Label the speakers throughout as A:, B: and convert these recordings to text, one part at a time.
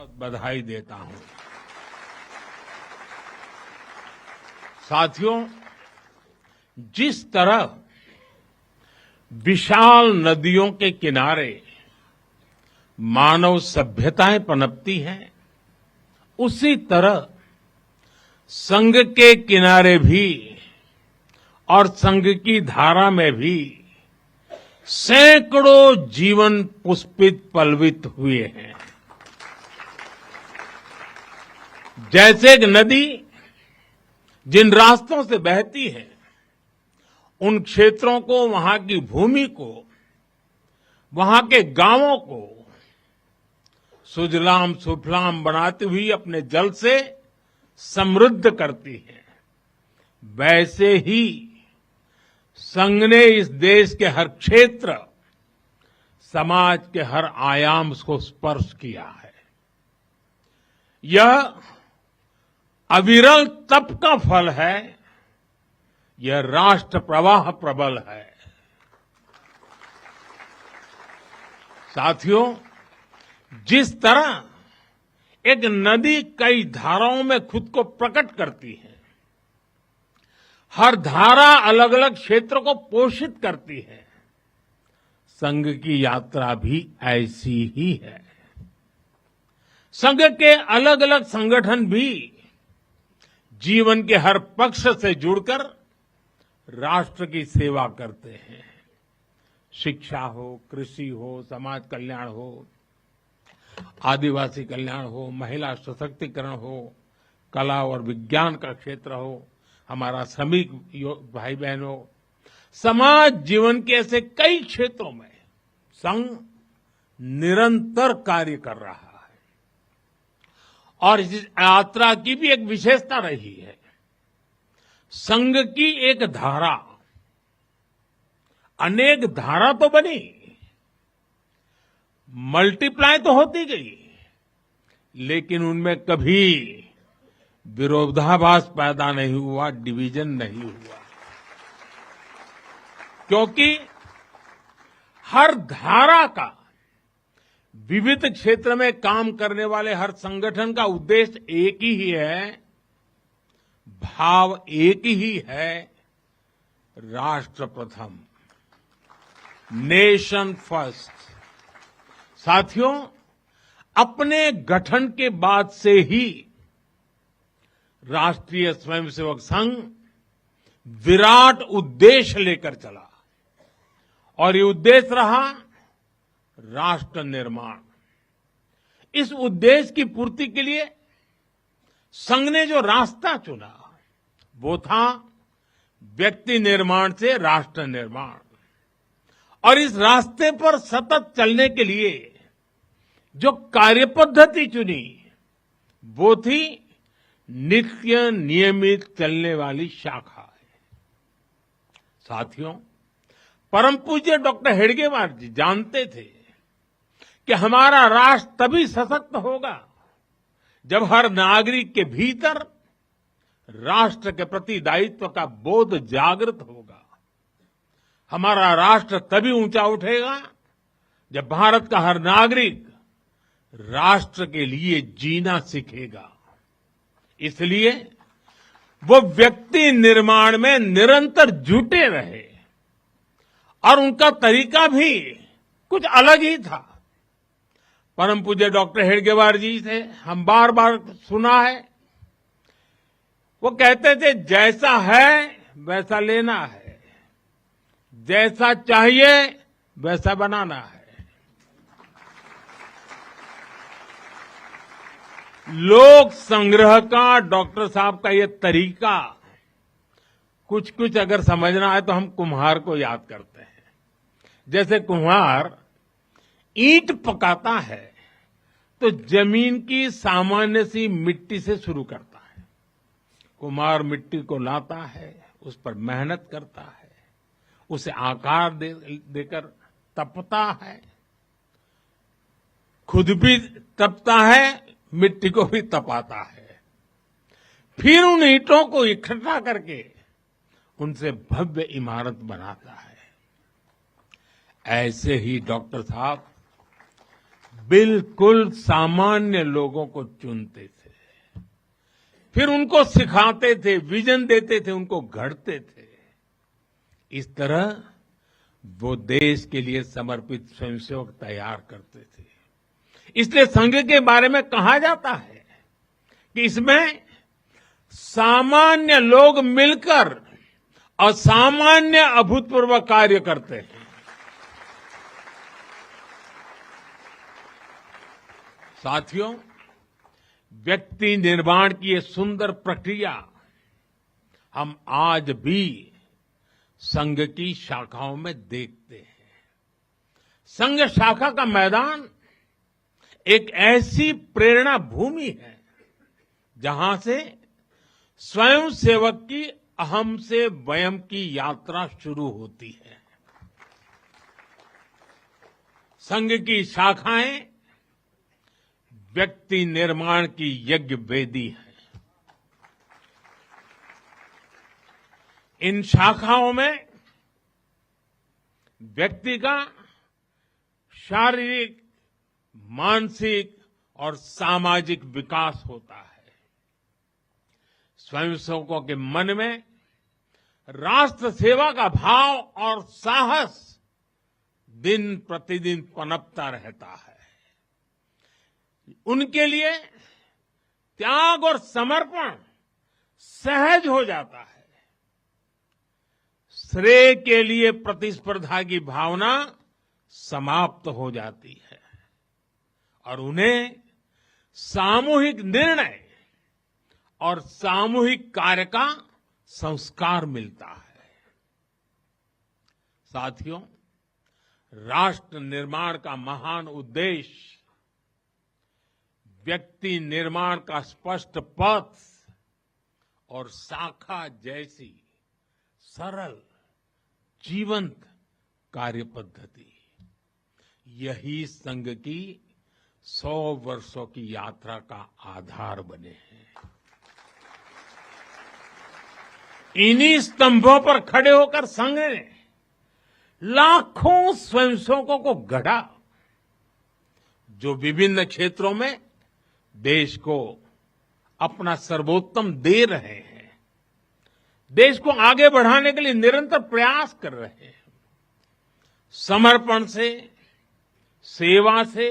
A: बहुत बधाई देता हूं। साथियों, जिस तरह विशाल नदियों के किनारे मानव सभ्यताएं पनपती हैं, उसी तरह संघ के किनारे भी और संघ की धारा में भी सैकड़ों जीवन पुष्पित पल्वित हुए हैं। जैसे एक नदी जिन रास्तों से बहती है, उन क्षेत्रों को, वहां की भूमि को, वहां के गांवों को सुजलाम सुफलाम बनाती हुई अपने जल से समृद्ध करती है, वैसे ही संघ ने इस देश के हर क्षेत्र, समाज के हर आयाम को स्पर्श किया है। यह अविरल तप का फल है, यह राष्ट्र प्रवाह प्रबल है। साथियों, जिस तरह एक नदी कई धाराओं में खुद को प्रकट करती है, हर धारा अलग अलग क्षेत्र को पोषित करती है, संघ की यात्रा भी ऐसी ही है। संघ के अलग अलग संगठन भी जीवन के हर पक्ष से जुड़कर राष्ट्र की सेवा करते हैं। शिक्षा हो, कृषि हो, समाज कल्याण हो, आदिवासी कल्याण हो, महिला सशक्तिकरण हो, कला और विज्ञान का क्षेत्र हो, हमारा श्रमिक भाई बहनों, समाज जीवन के ऐसे कई क्षेत्रों में संघ निरंतर कार्य कर रहा है। और इस यात्रा की भी एक विशेषता रही है। संघ की एक धारा अनेक धारा तो बनी, मल्टीप्लाई तो होती गई, लेकिन उनमें कभी विरोधाभास पैदा नहीं हुआ, डिवीजन नहीं हुआ, क्योंकि हर धारा का, विविध क्षेत्र में काम करने वाले हर संगठन का उद्देश्य एक ही है, भाव एक ही है, राष्ट्र प्रथम, नेशन फर्स्ट। साथियों, अपने गठन के बाद से ही राष्ट्रीय स्वयंसेवक संघ विराट उद्देश्य लेकर चला, और ये उद्देश्य रहा राष्ट्र निर्माण। इस उद्देश्य की पूर्ति के लिए संघ ने जो रास्ता चुना, वो था व्यक्ति निर्माण से राष्ट्र निर्माण। और इस रास्ते पर सतत चलने के लिए जो कार्यपद्धति चुनी, वो थी नित्य नियमित चलने वाली शाखा है। साथियों, परम पूज्य डॉक्टर हेडगेवार जी जानते थे कि हमारा राष्ट्र तभी सशक्त होगा जब हर नागरिक के भीतर राष्ट्र के प्रति दायित्व का बोध जागृत होगा। हमारा राष्ट्र तभी ऊंचा उठेगा जब भारत का हर नागरिक राष्ट्र के लिए जीना सीखेगा। इसलिए वो व्यक्ति निर्माण में निरंतर जुटे रहे, और उनका तरीका भी कुछ अलग ही था। परम पूज्य डॉक्टर हेडगेवार जी से हम बार बार सुना है, वो कहते थे, जैसा है वैसा लेना है, जैसा चाहिए वैसा बनाना है। लोक संग्रह का डॉक्टर साहब का ये तरीका कुछ कुछ अगर समझना है तो हम कुम्हार को याद करते हैं। जैसे कुम्हार ईंट पकाता है तो जमीन की सामान्य सी मिट्टी से शुरू करता है। कुम्हार मिट्टी को लाता है, उस पर मेहनत करता है, उसे आकार देकर तपता है, खुद भी तपता है, मिट्टी को भी तपाता है, फिर उन ईंटों को इकट्ठा करके उनसे भव्य इमारत बनाता है। ऐसे ही डॉक्टर साहब बिल्कुल सामान्य लोगों को चुनते थे, फिर उनको सिखाते थे, विजन देते थे, उनको गढ़ते थे। इस तरह वो देश के लिए समर्पित स्वयंसेवक तैयार करते थे। इसलिए संघ के बारे में कहा जाता है कि इसमें सामान्य लोग मिलकर असामान्य अभूतपूर्व कार्य करते हैं। साथियों, व्यक्ति निर्माण की ये सुंदर प्रक्रिया हम आज भी संघ की शाखाओं में देखते हैं। संघ शाखा का मैदान एक ऐसी प्रेरणा भूमि है जहां से स्वयं सेवक की अहम से वयम की यात्रा शुरू होती है। संघ की शाखाएं व्यक्ति निर्माण की यज्ञ वेदी है। इन शाखाओं में व्यक्ति का शारीरिक, मानसिक और सामाजिक विकास होता है। स्वयंसेवकों के मन में राष्ट्र सेवा का भाव और साहस दिन प्रतिदिन पनपता रहता है। उनके लिए त्याग और समर्पण सहज हो जाता है। श्रेय के लिए प्रतिस्पर्धा की भावना समाप्त हो जाती है और उन्हें सामूहिक निर्णय और सामूहिक कार्य का संस्कार मिलता है। साथियों, राष्ट्र निर्माण का महान उद्देश्य व्यक्ति निर्माण का स्पष्ट पथ और शाखा जैसी सरल जीवंत कार्य पद्धति, यही संघ की 100 वर्षों की यात्रा का आधार बने हैं। इन्हीं स्तंभों पर खड़े होकर संघ ने लाखों स्वयंसेवकों को गढ़ा, जो विभिन्न क्षेत्रों में देश को अपना सर्वोत्तम दे रहे हैं, देश को आगे बढ़ाने के लिए निरंतर प्रयास कर रहे हैं। समर्पण से, सेवा से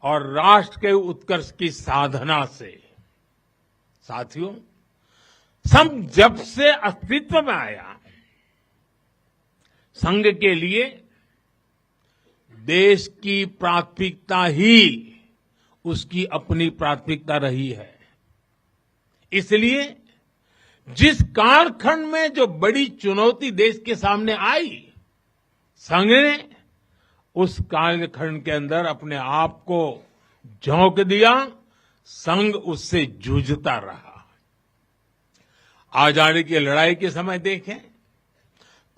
A: और राष्ट्र के उत्कर्ष की साधना से। साथियों, संघ जब से अस्तित्व में आया, संघ के लिए देश की प्राथमिकता ही उसकी अपनी प्राथमिकता रही है। इसलिए जिस कालखंड में जो बड़ी चुनौती देश के सामने आई, संघ ने उस कालखंड के अंदर अपने आप को झोंक दिया। संघ उससे जूझता रहा। आजादी की लड़ाई के समय देखें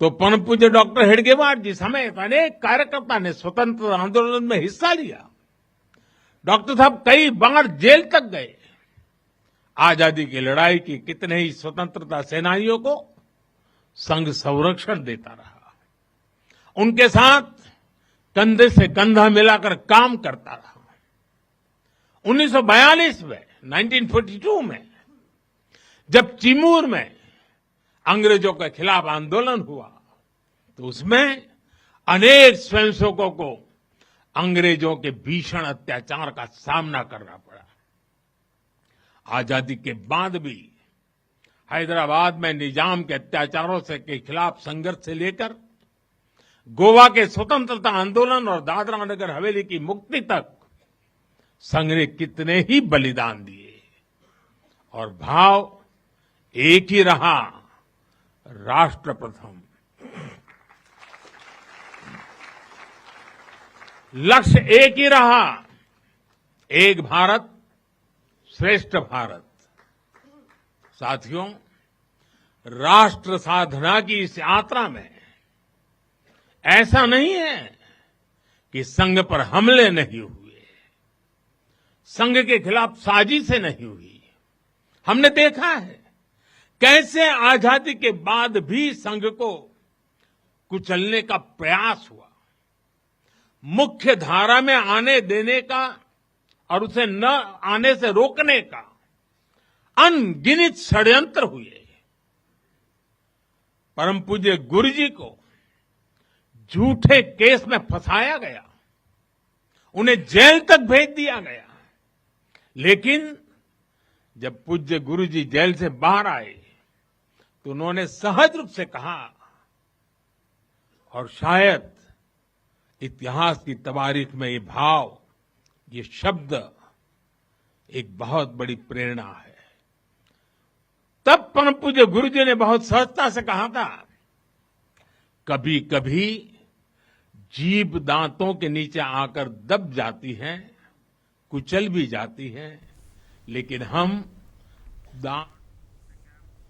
A: तो परम पूज्य डॉक्टर हेडगेवार जी समेत अनेक कार्यकर्ता ने स्वतंत्रता आंदोलन में हिस्सा लिया। डॉक्टर साहब कई बार जेल तक गए। आजादी की लड़ाई की कितने ही स्वतंत्रता सेनानियों को संघ संरक्षण देता रहा, उनके साथ कंधे से कंधा मिलाकर काम करता रहा। 1942 में 1942 में जब चिमूर में अंग्रेजों के खिलाफ आंदोलन हुआ तो उसमें अनेक स्वयंसेवकों को अंग्रेजों के भीषण अत्याचार का सामना करना पड़ा। आजादी के बाद भी हैदराबाद में निजाम के अत्याचारों से के खिलाफ संघर्ष से लेकर गोवा के स्वतंत्रता आंदोलन और दादरा नगर हवेली की मुक्ति तक संघ ने कितने ही बलिदान दिए और भाव एक ही रहा, राष्ट्र प्रथम। लक्ष्य एक ही रहा, एक भारत श्रेष्ठ भारत। साथियों, राष्ट्र साधना की इस यात्रा में ऐसा नहीं है कि संघ पर हमले नहीं हुए, संघ के खिलाफ साजिशें नहीं हुई। हमने देखा है कैसे आजादी के बाद भी संघ को कुचलने का प्रयास हुआ। मुख्य धारा में आने देने का और उसे न आने से रोकने का अनगिनत षड्यंत्र हुए। परम पूज्य गुरु जी को झूठे केस में फंसाया गया, उन्हें जेल तक भेज दिया गया। लेकिन जब पूज्य गुरु जी जेल से बाहर आए तो उन्होंने सहज रूप से कहा, और शायद इतिहास की तवारीख में ये भाव, ये शब्द एक बहुत बड़ी प्रेरणा है। तब परम पूज्य गुरु जी ने बहुत सहजता से कहा था, कभी कभी जीभ दांतों के नीचे आकर दब जाती है, कुचल भी जाती है, लेकिन हम दांत